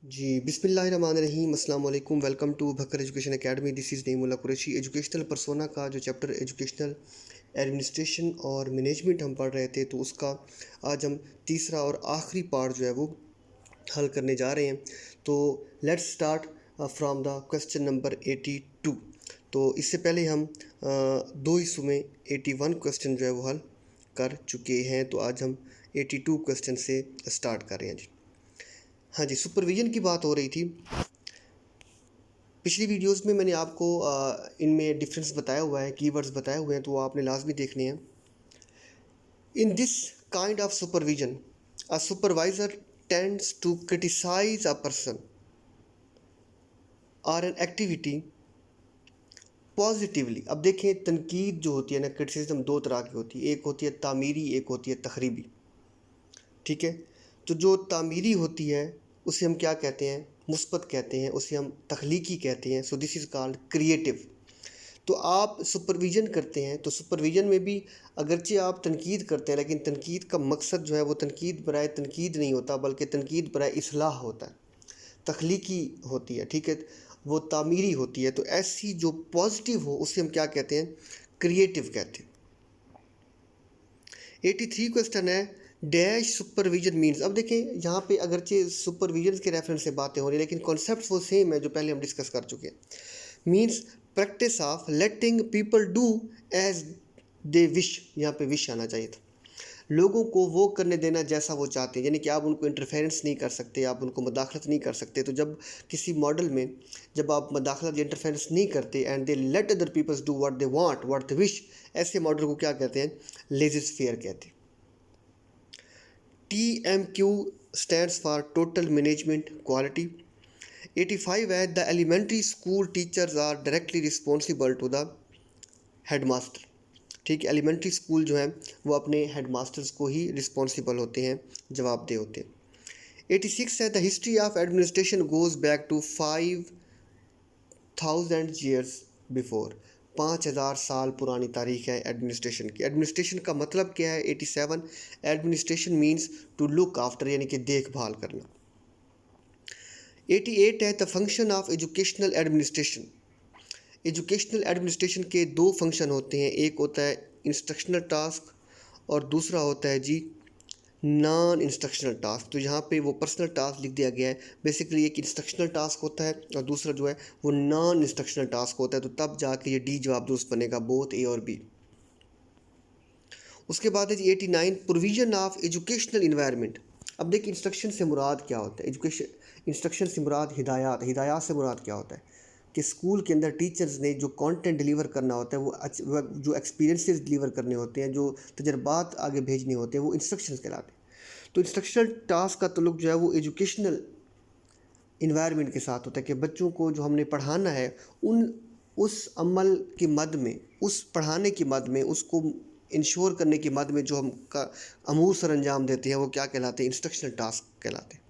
जी, बिस्मिल्लाहिर्रहमानिर्रहीम, अस्सलाम वालेकुम। Welcome to Bhakkar education academy. This is Naeemullah Qureshi. Educational persona का जो चैप्टर एजुकेशनल एडमिनिस्ट्रेशन और मैनेजमेंट हम पढ़ रहे थे, तो उसका आज हम तीसरा और आखिरी पार्ट जो है वो हल करने जा रहे हैं। तो let's start from the question number 82। तो इससे पहले हम दो हिस्सों में 81 क्वेश्चन जो है वो हल कर चुके हैं। तो आज हम 82 क्वेश्चन से स्टार्ट कर रहे हैं जी। हाँ जी, सुपरविज़न की बात हो रही थी। पिछली वीडियोस में मैंने आपको इनमें डिफरेंस बताया हुआ है, कीवर्ड्स बताए हुए हैं, तो वो आपने लाजमी देखने हैं। In this kind of supervision, a supervisor tends to criticise a person और एन एक्टिविटी पॉजिटिवली। अब देखें, तनकीद जो होती है ना, क्रिटिसिज्म दो तरह की होती है। एक होती है तामीरी, एक होती है तखरीबी। ठीक है, तो जो तामीरी होती है उसे हम क्या कहते हैं? मुस्बत कहते हैं, उसे हम तख्लीकी कहते हैं। So this is called creative. तो आप सुपरविज़न करते हैं, तो सुपरविज़न में भी अगरचे आप तनकीद करते हैं, लेकिन तनकीद का मकसद जो है वो तनकीद बराए तनकीद नहीं होता, बल्कि तनकीद बराए इस्लाह होता है, तख्लीकी होती है। ठीक है, वो तामीरी होती है। तो ऐसी जो पॉजिटिव हो उसे हम क्या कहते हैं? क्रिएटिव कहते हैं। 83 क्वेश्चन है, डैश सुपरविजन मीन्स। अब देखें, यहाँ पे अगरचे सुपरविजन के रेफरेंस से बातें हो रही हैं, लेकिन कॉन्सेप्ट वो सेम है जो पहले हम डिस्कस कर चुके हैं। Means practice of letting people do as they wish. यहाँ पे विश आना चाहिए था। लोगों को वो करने देना जैसा वो चाहते हैं, यानी कि आप उनको इंटरफेरेंस नहीं कर सकते, आप उनको मदाखलत नहीं कर सकते। तो जब किसी मॉडल में जब आप मदाखलत या इंटरफेरेंस नहीं करते and they let other peoples do what they want, what they wish, ऐसे मॉडल को क्या कहते हैं? लेजिस फेयर कहते हैं। TMQ stands for Total Management Quality. 85 है, the elementary school teachers are directly responsible to the headmaster. ठीक है, एलिमेंट्री स्कूल जो है वो अपने हेडमास्टर्स को ही रिस्पॉन्सिबल होते हैं, जवाबदेह होते हैं। 86 है, the history of administration goes back to 5000 years before. 5000 साल पुरानी तारीख है एडमिनिस्ट्रेशन की। एडमिनिस्ट्रेशन का मतलब क्या है? 87, administration means to look after, यानी कि देखभाल करना। 88 है, the function of educational administration. Educational administration के दो फंक्शन होते हैं, एक होता है इंस्ट्रक्शनल टास्क और दूसरा होता है जी नॉन इंस्ट्रक्शनल टास्क। तो यहाँ पे वो पर्सनल टास्क लिख दिया गया है। बेसिकली एक इंस्ट्रक्शनल टास्क होता है और दूसरा जो है वो नॉन इंस्ट्रक्शनल टास्क होता है। तो तब जाके ये डी जवाब दुरुस्त बनेगा, बोथ ए और बी। उसके बाद है जी 89, प्रोविजन ऑफ एजुकेशनल इन्वायरमेंट। अब देखिए, इंस्ट्रक्शन से मुराद क्या होता है? एजुकेशन इंस्ट्रक्शन से मुराद हिदायत, हिदायत से मुराद क्या होता है? कि स्कूल के अंदर टीचर्स ने जो कंटेंट डिलीवर करना होता है, वो जो एक्सपीरियंसेस डिलीवर करने होते हैं, जो तजर्बात आगे भेजने होते हैं, वो इंस्ट्रक्शंस कहलाते हैं। तो इंस्ट्रक्शनल टास्क का ताल्लुक जो है वो एजुकेशनल इन्वायरमेंट के साथ होता है, कि बच्चों को जो हमने पढ़ाना है उन उस अमल की मद में, उस पढ़ाने की मद में, उसको इंश्योर करने की मद में जो हम का अमूर सर अंजाम देते हैं, वो क्या कहलाते हैं? इंस्ट्रक्शनल टास्क कहलाते हैं।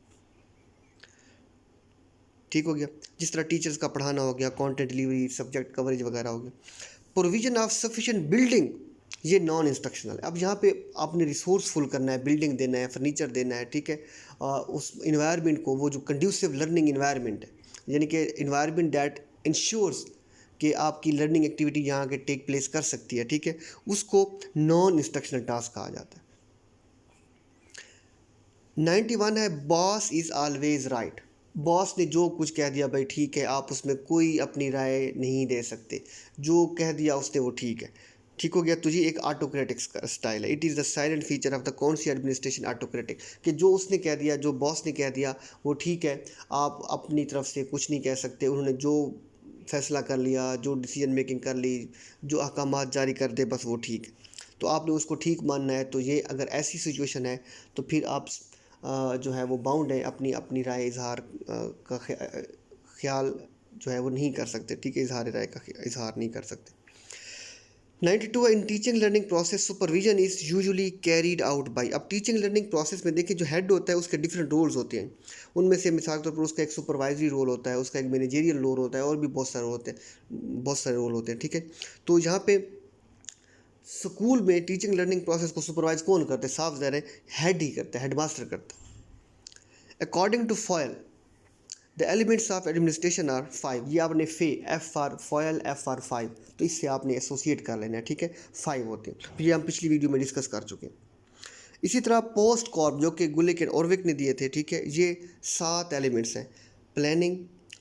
ठीक हो गया, जिस तरह टीचर्स का पढ़ाना हो गया, कंटेंट डिलीवरी, सब्जेक्ट कवरेज वगैरह हो गया। प्रोविजन ऑफ सफिशिएंट बिल्डिंग, ये नॉन इंस्ट्रक्शनल है। अब यहाँ पे आपने रिसोर्सफुल करना है, बिल्डिंग देना है, फर्नीचर देना है। ठीक है, उस इन्वायरमेंट को, वो जो कंड्यूसिव लर्निंग इन्वायरमेंट है, यानी कि इन्वायरमेंट दैट इंश्योर्स कि आपकी लर्निंग एक्टिविटी यहाँ के टेक प्लेस कर सकती है। ठीक है, उसको नॉन इंस्ट्रक्शनल टास्क कहा जाता है। 91 है, boss is always right. Boss ने जो कुछ कह दिया भाई ठीक है, आप उसमें कोई अपनी राय नहीं दे सकते, जो कह दिया उसने वो ठीक है। ठीक हो गया। तो जी एक ऑटोक्रेटिक स्टाइल है। It is the silent feature of the कौन सी एडमिनिस्ट्रेशन? ऑटोक्रेटिक। कि जो उसने कह दिया, जो बॉस ने कह दिया वो ठीक है, आप अपनी तरफ से कुछ नहीं कह सकते। उन्होंने जो फैसला कर लिया, जो डिसीजन मेकिंग कर ली, जो अहकामात जारी कर दे, बस वो ठीक है। तो आपने उसको ठीक मानना है। तो ये अगर ऐसी सिचुएशन है तो फिर आप जो है वो बाउंड है, अपनी अपनी राय इजहार का ख्याल जो है वो नहीं कर सकते। ठीक है, इजहार राय का इजहार नहीं कर सकते। 92 in teaching learning process supervision is usually carried out by. अब टीचिंग लर्निंग प्रोसेस में देखिए, जो हेड होता है उसके डिफरेंट रोल्स होते हैं। उनमें से मिसाल के तौर पर उसका एक सुपरवाइजरी रोल होता है, उसका एक मैनेजेरियल रोल होता है, और भी बहुत सारे होते हैं, बहुत सारे रोल होते हैं। ठीक है, तो यहाँ पे स्कूल में टीचिंग लर्निंग प्रोसेस को सुपरवाइज कौन करते हैं? साफ ज़ाहिर है हेड ही करता है, हेडमास्टर करता है। According to Fayol, the elements of administration are 5, ये आपने F for Fayol, F for 5, तो इससे आपने एसोसिएट कर लेना है, ठीक है, 5 होते हैं, तो ये हम पिछली वीडियो में डिस्कस कर चुके हैं। इसी तरह पोस्ट कॉर्प जो कि गुलिक एंड ऑर्विक ने दिए थे, ठीक है, ये 7 एलिमेंट्स हैं, planning,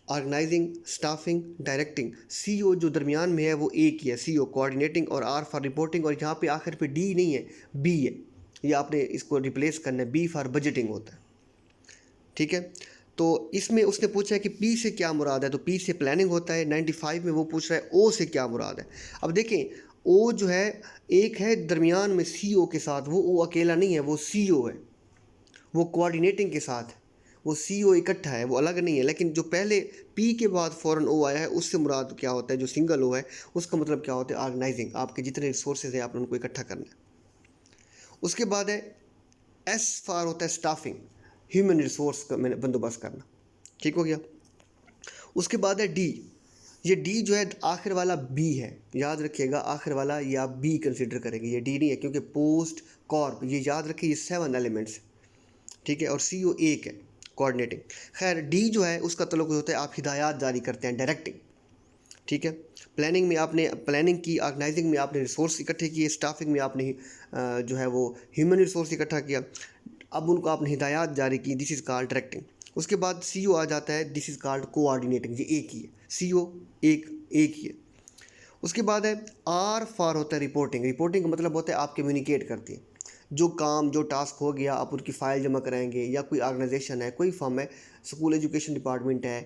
organising, staffing, directing. CO जो दरमियान में है वो एक ही है, सीओ कोऑर्डिनेटिंग, और आर फॉर रिपोर्टिंग, और यहाँ पे आखिर पे डी नहीं है, बी है, ये आपने इसको रिप्लेस करना है, बी फॉर बजटिंग होता है, ठीक है। तो इसमें उसने पूछा है कि पी से क्या मुराद है, तो पी से प्लानिंग होता है। 95 में वो पूछ रहा है ओ से क्या मुराद है। अब देखें, ओ जो है एक है दरमियान में सीओ के साथ, वो ओ अकेला नहीं है, वो सीओ है, वो कोऑर्डिनेटिंग के साथ है, वो सीओ इकट्ठा है, वो अलग नहीं है। लेकिन जो पहले पी के बाद फ़ौरन ओ आया है, उससे मुराद क्या होता है, जो सिंगल ओ है उसका मतलब क्या होता है, ऑर्गेनाइजिंग, आपके जितने रिसोर्सेज हैं आपने उनको इकट्ठा करना है। उसके बाद है एस फॉर होता है स्टाफिंग, ह्यूमन रिसोर्स का मैंने बंदोबस्त करना, ठीक हो गया। उसके बाद है डी, ये डी जो है आखिर वाला बी है, याद रखिएगा, आखिर वाला ये आप बी कंसिडर करेंगे, ये डी नहीं है, क्योंकि पोस्ट कॉर्प, ये याद रखिए, ये 7 एलिमेंट्स, ठीक है, और सी ओ एक है, कोऑर्डिनेटिंग। खैर डी जो है उसका तल्लुक होता है आप हिदायत जारी करते हैं, डायरेक्टिंग, ठीक है। प्लानिंग में आपने प्लानिंग की, ऑर्गेनाइजिंग में आपने रिसोर्स इकट्ठे किए, स्टाफिंग में आपने जो है वो ह्यूमन रिसोर्स इकट्ठा किया, अब उनको आपने हिदायत जारी की, दिस इज़ कॉल्ड डायरेक्टिंग। उसके बाद सी ओ आ जाता है, दिस इज़ कॉल्ड कोऑर्डिनेटिंग, ये एक ही है, सी ओ एक ही है। उसके बाद है आर फॉर होता है रिपोर्टिंग, रिपोर्टिंग का मतलब होता है आप कम्युनिकेट करते हैं, जो काम जो टास्क हो गया आप उनकी फ़ाइल जमा कराएंगे, या कोई ऑर्गेनाइजेशन है, कोई फर्म है, स्कूल एजुकेशन डिपार्टमेंट है,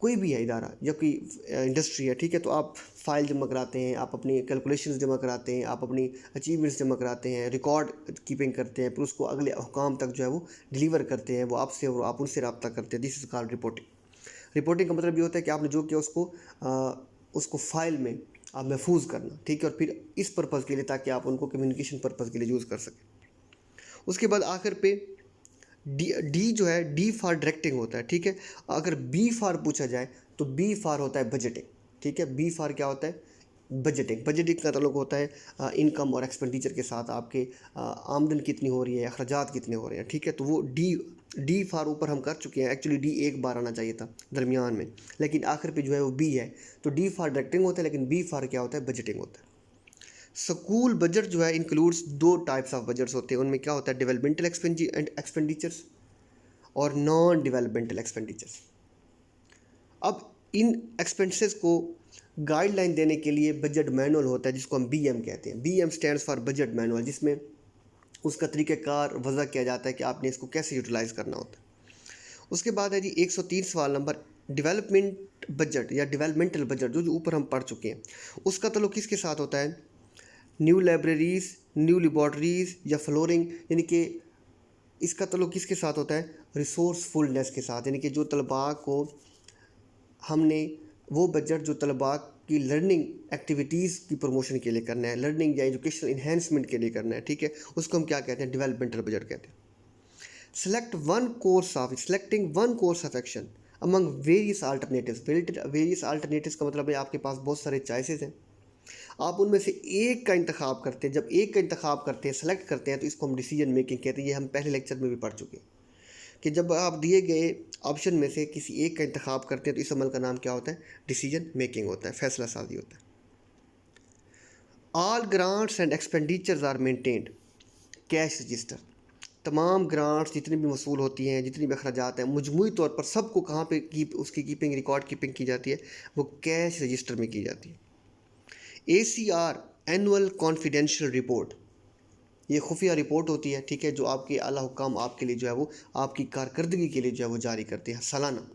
कोई भी है इदारा या कोई इंडस्ट्री है, ठीक है, तो आप फ़ाइल जमा कराते हैं, आप अपनी कैलकुलेशंस जमा कराते हैं, आप अपनी अचीवमेंट्स जमा कराते हैं, रिकॉर्ड कीपिंग करते हैं, फिर उसको अगले हुकाम तक जो है वो डिलीवर करते हैं, वो आपसे और आप उनसे रब्ता करते हैं, this is called reporting. Reporting का मतलब ये होता है कि आपने जो किया उसको फ़ाइल में आप महफूज करना, ठीक है, और फिर इस पर्पज़ के लिए ताकि आप उनको कम्युनिकेशन पर्पज़ के लिए यूज़ कर सकें। उसके बाद आखिर पे डी जो है, डी फॉर डायरेक्टिंग होता है, ठीक है। अगर बी फॉर पूछा जाए तो बी फॉर होता है बजटिंग, ठीक है, बी फॉर क्या होता है, बजटिंग। बजटिंग का ताल्लुक होता है इनकम और एक्सपेंडिचर के साथ, आपके आमदन कितनी हो रही है, अखराजात कितने हो रहे हैं, ठीक है, तो वो डी फॉर ऊपर हम कर चुके हैं, एक्चुअली डी एक बार आना चाहिए था दरमियान में, लेकिन आखिर पे जो है वो बी है, तो डी फॉर डायरेक्टिंग होता है, लेकिन बी फॉर क्या होता है, बजटिंग होता है। स्कूल बजट जो है इंक्लूड्स 2 टाइप्स ऑफ बजट्स होते हैं, उनमें क्या होता है, डेवलपमेंटल एक्सपेंडिचर्स और नॉन डेवलपमेंटल एक्सपेंडिचर्स। अब इन एक्सपेंसेस को गाइडलाइन देने के लिए बजट मैनुअल होता है, जिसको हम बीएम कहते हैं, BM stands for budget manual, जिसमें उसका तरीक़ाकार वज़ा किया जाता है कि आपने इसको कैसे यूटिलाइज़ करना होता है। उसके बाद है जी 103 सवाल नंबर, डेवलपमेंट बजट या डेवलपमेंटल बजट, जो ऊपर हम पढ़ चुके हैं, उसका ताल्लुक किसके साथ होता है, न्यू लाइब्रेरीज़, न्यू लेबॉर्ट्रीज़ या फ्लोरिंग, यानी कि इसका ताल्लुक किसके साथ होता है, रिसोर्सफुलनेस के साथ, यानी कि जो तलबा को हमने वो बजट जो तलबा की लर्निंग एक्टिविटीज़ की प्रमोशन के लिए करना है, लर्निंग या एजुकेशनल इन्हेंसमेंट के लिए करना है, ठीक है, उसको हम क्या कहते हैं, डेवलपमेंटल बजट कहते हैं। Selecting one course of action among various alternatives, various alternatives का मतलब है आपके पास बहुत सारे चॉइसेस हैं, आप उनमें से एक का इंतखाब करते हैं। जब एक का इंतखाब करते हैं, सेलेक्ट करते हैं, तो इसको हम डिसीजन मेकिंग कहते हैं। ये हम पहले लेक्चर में भी पढ़ चुके हैं कि जब आप दिए गए ऑप्शन में से किसी एक का इंतखाब करते हैं तो इस अमल का नाम क्या होता है, डिसीजन मेकिंग होता है, फैसला साजी होता है। All grants and expenditures are maintained cash register, तमाम ग्रांट्स जितनी भी वसूल होती हैं, जितनी भी अखराजात हैं, मजमूई तौर पर सबको कहाँ पे उसकी कीपिंग, रिकॉर्ड कीपिंग की जाती है, वो कैश रजिस्टर में की जाती है। ACR एनुअल कॉन्फिडेंशियल रिपोर्ट, ये खुफिया रिपोर्ट होती है, ठीक है, जो आपके आला हुक्काम आपके लिए जो है वो आपकी कारकर्दगी के लिए जो है वो जारी करते हैं सालाना।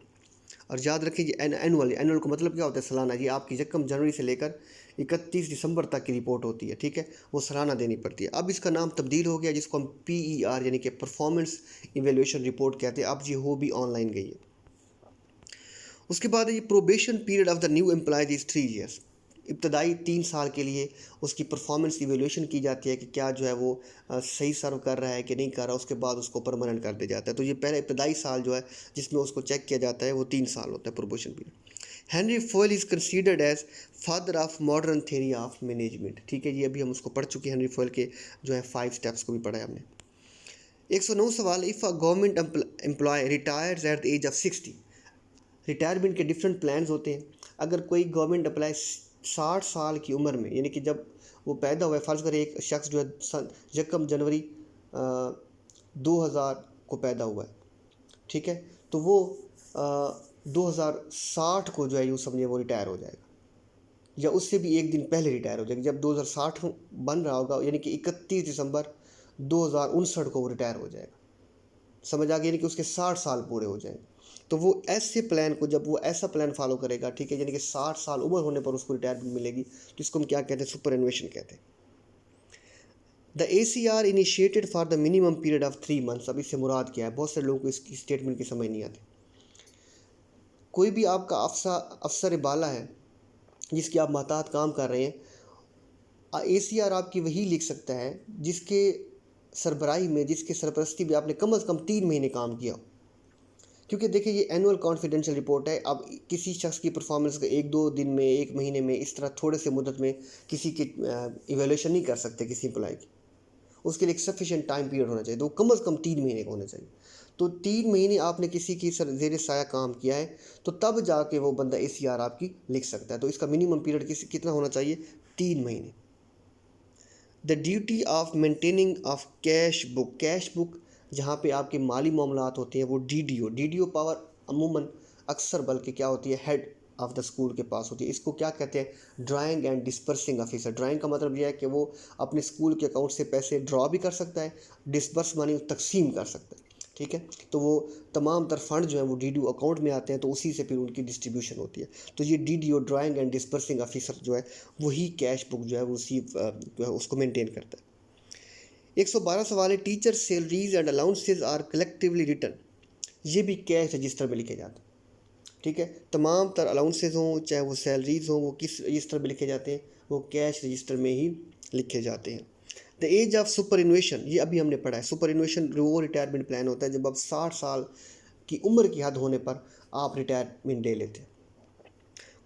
और याद रखिए एनुअल का मतलब क्या होता है, सालाना। ये आपकी 1 जनवरी से लेकर 31 दिसंबर तक की रिपोर्ट होती है, ठीक है, वो सालाना देनी पड़ती है। अब इसका नाम तब्दील हो गया, जिसको हम PER यानी कि परफॉर्मेंस इवेल्यूशन रिपोर्ट कहते हैं, अब ये हो भी ऑनलाइन गई है। उसके बाद ये probation period of the new employees is 3 years, इब्तदाई 3 साल के लिए उसकी परफॉर्मेंस इवेल्यूशन की जाती है कि क्या जो है वो सही सर्व कर रहा है कि नहीं कर रहा, उसके बाद उसको परमानेंट कर दिया जाता है। तो ये पहले इब्तदाई साल जो है जिसमें उसको चेक किया जाता है वो 3 साल होता है probation period. Henri Fayol is considered as father of modern theory of management, ठीक है, ये अभी हम उसको पढ़ चुके हैं, हेनरी फॉयल के जो है 5 स्टेप्स को भी पढ़ा है हमने। 109 सवाल, if a government employ retires at the age of 60, retirement के डिफरेंट प्लान्स होते हैं। अगर कोई गवर्नमेंट अप्लाई 60 साल की उम्र में, यानी कि जब वो पैदा हुआ है, फ़र्ज़ करें एक शख्स जो है 1 जनवरी 2000 को पैदा हुआ है, ठीक है, तो वो 2060 को जो है यूँ समझिए वो रिटायर हो जाएगा, या उससे भी एक दिन पहले रिटायर हो जाएगा। जब 2060 बन रहा होगा, यानी कि 31 दिसंबर 2059 को वो रिटायर हो जाएगा। समझ आ गया, यानी कि उसके 60 साल पूरे हो जाएंगे। तो वो ऐसे प्लान को, जब वो ऐसा प्लान फॉलो करेगा, ठीक है, यानी कि 60 साल उम्र होने पर उसको रिटायरमेंट मिलेगी, तो इसको हम क्या कहते हैं, सुपर एनुएशन कहते हैं। The ACR initiated for the minimum period of 3 months. अब इससे मुराद क्या है, बहुत से लोगों को इसकी स्टेटमेंट की समझ नहीं आती। कोई भी आपका अफसर बाला है जिसकी आप माताहत काम कर रहे हैं, ACR आपकी वही लिख सकता है जिसके सरबराही में, जिसके सरपरस्ती में आपने कम से कम 3 महीने काम किया हो। क्योंकि देखिए ये एनुअल कॉन्फिडेंशियल रिपोर्ट है। अब किसी शख्स की परफॉर्मेंस का 1-2 दिन में, 1 महीने में, इस तरह थोड़े से मुद्दत में किसी की इवेल्यूशन नहीं कर सकते किसी एम्प्लॉय की। उसके लिए एक सफिशिएंट टाइम पीरियड होना चाहिए, तो कम से कम 3 महीने का होना चाहिए। तो 3 महीने आपने किसी की ज़ेर साया काम किया है, तो तब जाके वो बंदा ACR आपकी लिख सकता है। तो इसका मिनिमम पीरियड कितना होना चाहिए, 3 महीने। The duty of maintaining of cash book. Cash book जहाँ पे आपके माली मामलात होते हैं, वो DDO पावर अमूमन अक्सर बल्कि क्या होती है, हेड ऑफ द स्कूल के पास होती है। इसको क्या कहते हैं, drawing and dispersing officer. Drawing का मतलब यह है कि वो अपने स्कूल के अकाउंट से पैसे ड्रॉ भी कर सकता है, डिस्पर्स मानी तकसीम कर सकता है, ठीक है। तो वो तमाम तर फंड जो है वो DDO अकाउंट में आते हैं, तो उसी से फिर उनकी डिस्ट्रीब्यूशन होती है। तो ये DDO drawing and dispersing officer जो है, वही कैश बुक जो है वो उसी जो है उसको मेंटेन करता है। 112 सवाल है, teacher salaries and allowances are collectively return. ये भी कैश रजिस्टर में लिखे जाते हैं, ठीक है। तमाम तर अलाउंसेज हों चाहे वो सैलरीज हों, वो किस रजिस्टर में लिखे जाते हैं, वो कैश रजिस्टर में ही लिखे जाते हैं। The age of superannuation, ये अभी हमने पढ़ा है। सुपर इन्वेशन वो रिटायरमेंट प्लान होता है जब आप 60 साल की उम्र की हद होने पर आप रिटायरमेंट ले लेते हैं।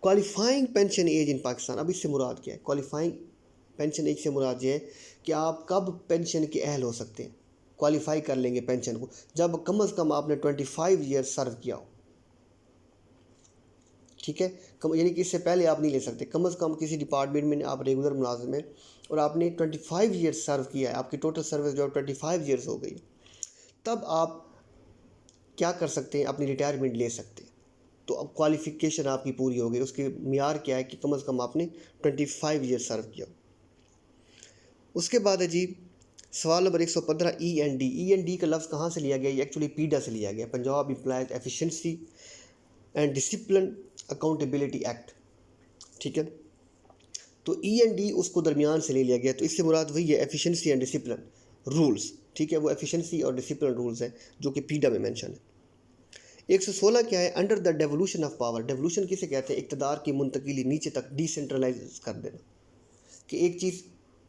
Qualifying pension age in Pakistan, अब इससे मुराद क्या है, क्वालिफाइंग पेंशन एज से मुराद ये है कि आप कब पेंशन के अहल हो सकते हैं, क्वालिफाई कर लेंगे पेंशन को, जब कम से कम आपने 25 ईयर्स सर्व किया हो, ठीक है। यानी कि इससे पहले आप नहीं ले सकते। कम से कम किसी डिपार्टमेंट में आप रेगुलर मुलाजिम हैं और आपने 25 ईयर्स सर्व किया है, आपकी टोटल सर्विस जो 25 ईयर्स हो गई, तब आप क्या कर सकते हैं, अपनी रिटायरमेंट ले सकते हैं। तो अब क्वालिफ़िकेशन आपकी पूरी हो गई। उसके मियार क्या है कि कम से कम आपने 25 ईयर्स सर्व किया। उसके बाद है जी सवाल नंबर 115, END का लफ्ज़ कहाँ से लिया गया, ये एक्चुअली पीडा से लिया गया, Punjab employees efficiency and discipline accountability act, ठीक है। तो END उसको दरमियान से ले लिया गया, तो इससे मुराद वही है, एफिशिएंसी एंड डिसिप्लिन रूल्स, ठीक है। वो एफिशिएंसी और डिसिप्लिन रूल्स हैं जो कि पीडा में मेंशन है। 116 क्या है, under the devolution of power. Devolution किसे कहते हैं, इक़्तिदार की मुंतकिली नीचे तक, डिसेंट्रलाइज कर देना, कि एक चीज़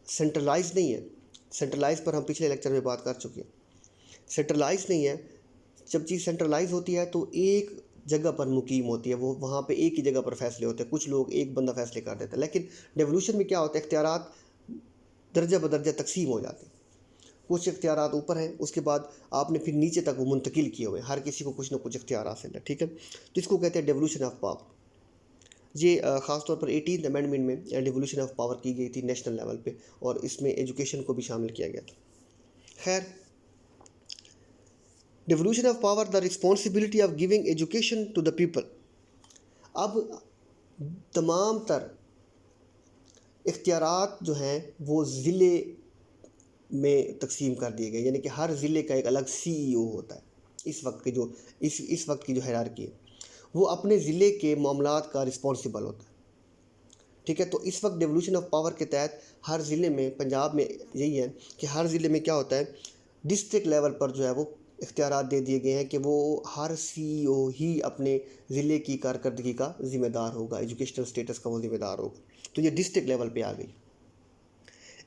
सेंट्रलाइज नहीं है। सेंट्रलाइज पर हम पिछले लेक्चर में बात कर चुके हैं। सेंट्रलाइज नहीं है, जब चीज़ सेंट्रलाइज होती है तो एक जगह पर मुकीम होती है, वो वहाँ पे एक ही जगह पर फैसले होते हैं, कुछ लोग एक बंदा फैसले कर देता है। लेकिन डेवोल्यूशन में क्या होता है, इख्तियारात दर्जा बदर्जा तकसीम हो जाते हैं। कुछ इख्तियारात ऊपर हैं, उसके बाद आपने फिर नीचे तक वो मुंतकिल किए हुए, हर किसी को कुछ ना कुछ इख्तियार हासिल है, ठीक है। तो इसको कहते हैं डेवोल्यूशन ऑफ पावर। ये ख़ास तौर पर 18th अमेंडमेंट में डिवोल्यूशन ऑफ पावर की गई थी नेशनल लेवल पे, और इसमें एजुकेशन को भी शामिल किया गया था। खैर, devolution of power, the responsibility of giving education to the people. अब तमाम तर इख्तियारात जो हैं वो ज़िले में तकसीम कर दिए गए, यानी कि हर ज़िले का एक अलग CEO होता है। इस वक्त की जो इस वक्त की जो हायरार्की है, वो अपने ज़िले के मामलात का रिस्पॉन्सिबल होता है, ठीक है। तो इस वक्त डेवोल्यूशन ऑफ पावर के तहत हर ज़िले में, पंजाब में यही है कि हर ज़िले में क्या होता है, डिस्ट्रिक्ट लेवल पर जो है वो इख्तियारात दे दिए गए हैं कि वो हर CEO ही अपने ज़िले की कारकर्दगी का ज़िम्मेदार होगा, एजुकेशनल स्टेटस का वो ज़िम्मेदार होगा। तो ये डिस्ट्रिक्ट लेवल पे आ गई।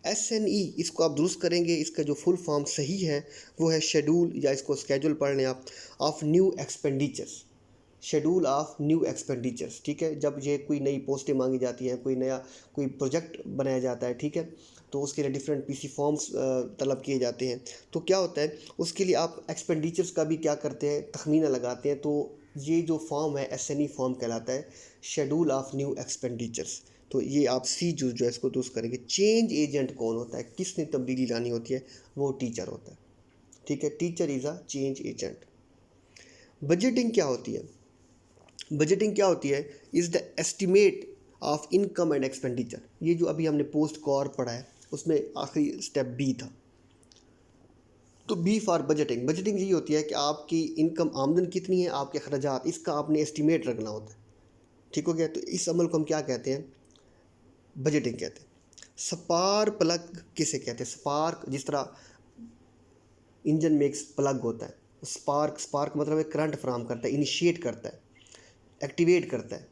SNE, इसको आप दुरुस्त करेंगे, इसका जो फुल फॉर्म सही है वो है शेड्यूल, या इसको स्केड्यूल पढ़ लें आप, of new expenditures. Schedule of new expenditures, ठीक है। जब ये कोई नई पोस्टें मांगी जाती हैं, कोई प्रोजेक्ट बनाया जाता है, ठीक है, तो उसके लिए डिफरेंट PC फॉर्म्स तलब किए जाते हैं। तो क्या होता है, उसके लिए आप एक्सपेंडिचर्स का भी क्या करते हैं, तखमीना लगाते हैं। तो ये जो फॉर्म है एसएनई फॉर्म कहलाता है, शेड्यूल ऑफ न्यू एक्सपेंडिचर्स। तो ये आप सी जो है इसको दुरुस्त करेंगे। चेंज एजेंट कौन होता है, किसने तब्दीली लानी होती है, वो टीचर होता है। ठीक है, teacher is a change agent. Budgeting क्या होती है, बजटिंग क्या होती है, is the estimate of income and expenditure. ये जो अभी हमने पोस्ट कॉर पढ़ा है उसमें आखिरी स्टेप बी था। तो बी फॉर बजटिंग, बजटिंग यही होती है कि आपकी इनकम आमदन कितनी है, आपके अखराजात, इसका आपने एस्टिमेट रखना होता है। ठीक हो गया, तो इस अमल को हम क्या कहते हैं, बजटिंग कहते हैं। स्पार्क प्लग किसे कहते हैं, स्पार्क जिस तरह इंजन में एक प्लग होता है, स्पार्क, स्पार्क मतलब है करंट फ्राहम करता है, इनिशिएट करता है, एक्टिवेट करता है।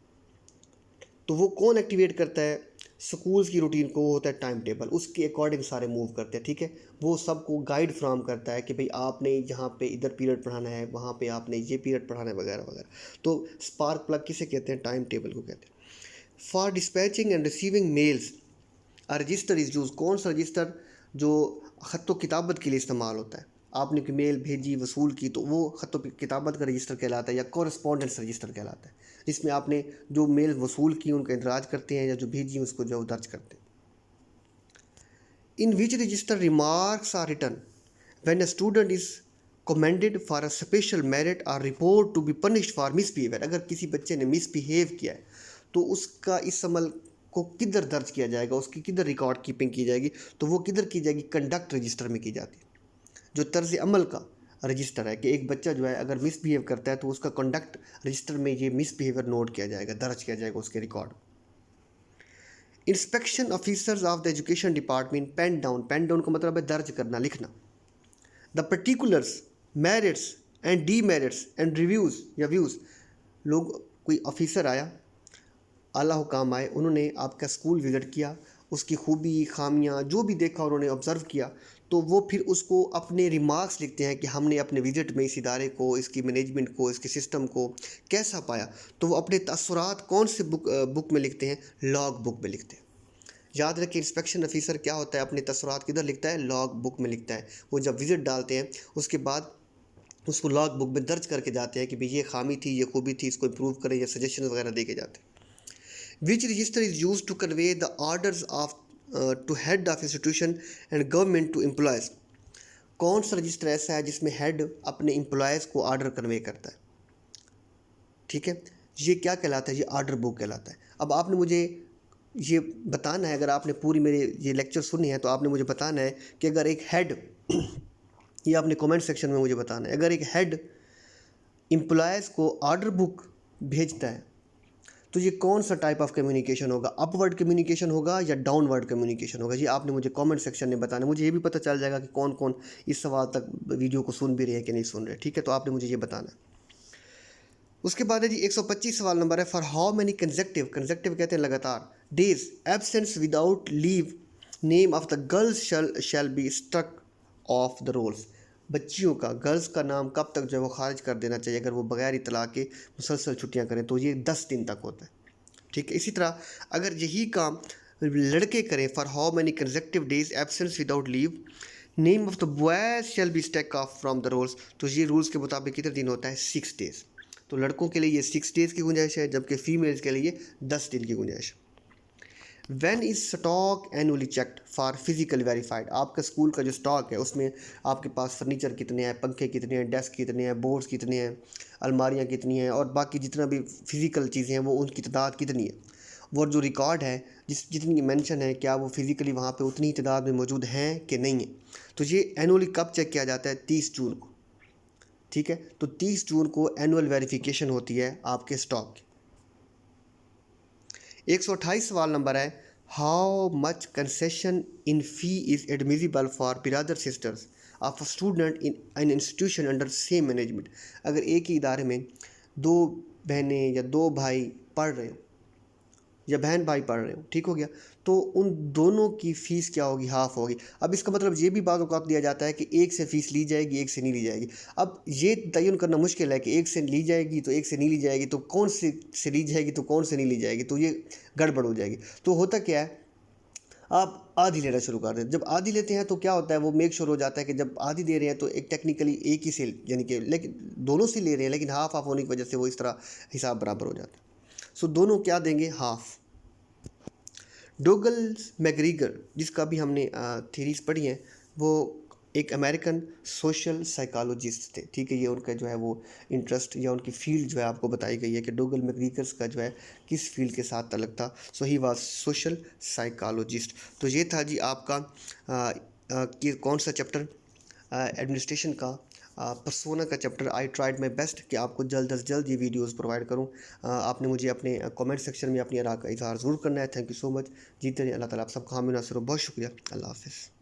तो वो कौन एक्टिवेट करता है, स्कूल्स की रूटीन को, वो होता है टाइम टेबल, उसके अकॉर्डिंग सारे मूव करते हैं। ठीक है, वो सबको गाइड फ्राहम करता है कि भाई आपने यहाँ पे इधर पीरियड पढ़ाना है, वहाँ पे आपने ये पीरियड पढ़ाना है, वगैरह वगैरह। तो स्पार्क प्लग किसे कहते हैं, टाइम टेबल को कहते हैं। For dispatching and receiving mails a register is use, कौन सा रजिस्टर जो ख़त किताबत के लिए इस्तेमाल होता है, आपने कोई मेल भेजी, वसूल की, तो वो ख़त किताबत का रजिस्टर कहलाता है, या कॉरस्पॉन्डेंस रजिस्टर कहलाता है, जिसमें आपने जो मेल वसूल की उनका इंदराज करते हैं, या जो भेजी उसको जो दर्ज करते हैं। In which register remarks are return when a student is commended for a special merit or report to be punished for misbehavior. अगर किसी बच्चे ने मिसबिहेव किया है तो उसका इस अमल को किधर दर्ज किया जाएगा, उसकी किधर रिकॉर्ड कीपिंग की जाएगी, तो वो किधर की जाएगी, कंडक्ट रजिस्टर में की जाती है, जो तर्ज अमल का रजिस्टर है। कि एक बच्चा जो है अगर मिसबिहेव करता है तो उसका कंडक्ट रजिस्टर में ये मिसबिहेवियर नोट किया जाएगा, दर्ज किया जाएगा उसके record. Inspection officers of the education department pen down, pen down का मतलब है दर्ज करना, लिखना। The particulars, merits and demerits and reviews या व्यूज़, लोग, कोई ऑफिसर आया, आला हुकाम आए, उन्होंने आपका स्कूल विज़िट किया, उसकी खूबी खामियां जो भी देखा उन्होंने ऑब्ज़र्व किया, तो वो फिर उसको अपने रिमार्क्स लिखते हैं कि हमने अपने विज़िट में इस इदारे को, इसकी मैनेजमेंट को, इसके सिस्टम को कैसा पाया। तो वो अपने तअस्सुरात कौन से बुक में लिखते हैं, लॉग बुक में लिखते हैं। याद रखिए, इंस्पेक्शन ऑफिसर क्या होता है, अपने तअस्सुरात किधर लिखता है, लॉग बुक में लिखता है। वो जब विज़िट डालते हैं उसके बाद उसको लॉग बुक में दर्ज करके जाते हैं कि भाई ये खामी थी, ये खूबी थी, इसको इम्प्रूव करें, या सजेशन वगैरह दे के जाते हैं। Which register is used to convey the orders of to head of institution and government to employees? कौन सा रजिस्टर ऐसा है जिसमें हेड अपने एम्प्लॉयज़ को ऑर्डर कन्वे करता है। ठीक है, ये क्या कहलाता है, ये ऑर्डर बुक कहलाता है। अब आपने मुझे ये बताना है, अगर आपने पूरी मेरे ये लेक्चर सुनी है तो आपने मुझे बताना है कि अगर एक हेड ये आपने कमेंट सेक्शन में मुझे बताना है, अगर एक हेड एम्प्लॉयज़ को ऑर्डर बुक भेजता है तो ये कौन सा टाइप ऑफ कम्युनिकेशन होगा, अपवर्ड कम्युनिकेशन होगा या डाउनवर्ड कम्युनिकेशन होगा। ये आपने मुझे कमेंट सेक्शन में बताना है, मुझे ये भी पता चल जाएगा कि कौन कौन इस सवाल तक वीडियो को सुन भी रहे हैं कि नहीं सुन रहे। ठीक है, तो आपने मुझे ये बताना है। उसके बाद है जी 125 सवाल नंबर है, for how many consecutive, consecutive कहते हैं लगातार, days absence without leave name of the girls shall be struck off the rolls. बच्चियों का, गर्ल्स का नाम कब तक जो है वो खारिज कर देना चाहिए अगर वो बगैर इतला के मुसलसल छुट्टियां करें, तो ये 10 दिन तक होता है। ठीक है, इसी तरह अगर यही काम लड़के करें, for how many consecutive days absence without leave name of the boys shall be struck off from the rules, तो ये रूल्स के मुताबिक कितने दिन होता है, 6 डेज़। तो लड़कों के लिए ये 6 डेज़ की गुंजाइश है, जबकि फीमेल्स के लिए 10 दिन की गुंजाइश। Van is stock annually checked for physical verified, आपका स्कूल का जो स्टॉक है उसमें आपके पास फर्नीचर कितने हैं, पंखे कितने हैं, डेस्क कितने हैं, बोर्ड्स कितने हैं, अलमारियाँ कितनी हैं, और बाकी जितना भी फिज़िकल चीज़ें हैं वो उनकी तादाद कितनी है, वो जो रिकॉर्ड है जितनी मेंशन है, क्या वो फिज़िकली वहाँ पे उतनी तादाद में मौजूद हैं कि नहीं है। तो ये एनुअली कब चेक किया जाता है, 30 जून को। ठीक है, तो 30 जून को एनुअल वेरिफिकेशन होती है आपके स्टॉक की। 128 सवाल नंबर है, how much concession in fee is admissible for brother sisters of a student in an institution under same management. अगर एक ही इदारे में 2 बहनें या 2 भाई पढ़ रहे हो, या बहन भाई पढ़ रहे हो, ठीक हो गया, तो उन दोनों की फ़ीस क्या होगी, हाफ़ होगी। अब इसका मतलब ये भी बात औक़ात दिया जाता है कि एक से फ़ीस ली जाएगी, एक से नहीं ली जाएगी। अब ये तयन करना मुश्किल है कि एक से ली जाएगी तो एक से नहीं ली जाएगी, तो कौन से ली जाएगी तो कौन से नहीं ली जाएगी, तो ये गड़बड़ हो जाएगी। तो होता क्या है, आप आधी लेना शुरू कर दें। जब आधी लेते हैं तो क्या होता है, वो मेक श्योर हो जाता है कि जब आधी दे रहे हैं तो एक टेक्निकली एक ही से, यानी कि लेकिन दोनों से ले रहे हैं, लेकिन हाफ हाफ होने की वजह से वो इस तरह हिसाब बराबर हो जाता है। सो दोनों क्या देंगे, हाफ। डोगलस मैग्रीगर, जिसका भी हमने थीरीज पढ़ी हैं, वो एक अमेरिकन सोशल साइकोलॉजिस्ट थे, ठीक है। ये उनका जो है वो इंटरेस्ट या उनकी फील्ड जो है आपको बताई गई है कि डोगल मैग्रीगर्स का जो है किस फील्ड के साथ तल्लुक था। सो ही वाज सोशल साइकोलॉजिस्ट। तो ये था जी आपका कि कौन सा चैप्टर, एडमिनिस्ट्रेशन का पर्सोना का chapter. I tried my best कि आपको जल्द अज जल्द ये वीडियोस प्रोवाइड करूं। आपने मुझे अपने कमेंट सेक्शन में अपनी राय का इजहार ज़रूर करना है। Thank you so much. जीते रहिए, अल्लाह ताला आप सबका हामी नासिर हो। बहुत शुक्रिया। अल्लाह हाफिज़।